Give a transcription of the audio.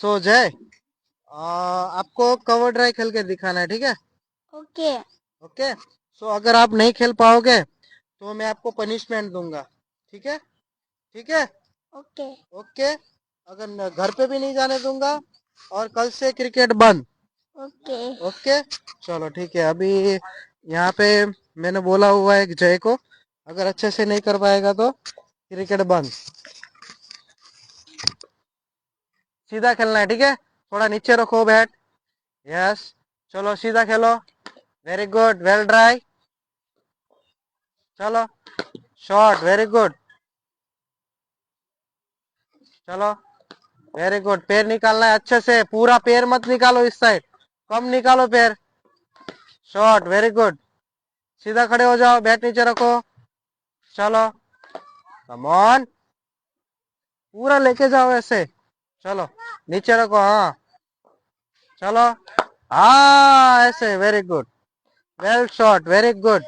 सो जय, आपको cover dry खेल के दिखाना है, ठीक है? ओके। ओके। सो अगर आप नहीं खेल पाओगे तो मैं आपको पनिशमेंट दूंगा, ठीक है? ठीक है। ओके। ओके। अगर घर पे भी नहीं जाने दूंगा और कल से क्रिकेट बंद। ओके। ओके। चलो ठीक है। अभी यहाँ पे मैंने बोला हुआ है कि जय को अगर अच्छे से नहीं कर पाएगा तो क्रिकेट बंद। सीधा खेलना है, ठीक है? थोड़ा नीचे रखो बैट। यस। चलो सीधा खेलो। Very good, well dry. चलो शॉट, वेरी गुड। चलो वेरी गुड। पैर निकालना है अच्छे से, पूरा पैर मत निकालो इस साइड, कम निकालो पैर। Shot, very good. सीधा खड़े हो जाओ, बैट नीचे रखो। चलो कम ऑन, पूरा लेके जाओ ऐसे। चलो नीचे रखो, हाँ। चलो हाँ ऐसे, very good, well shot, very good.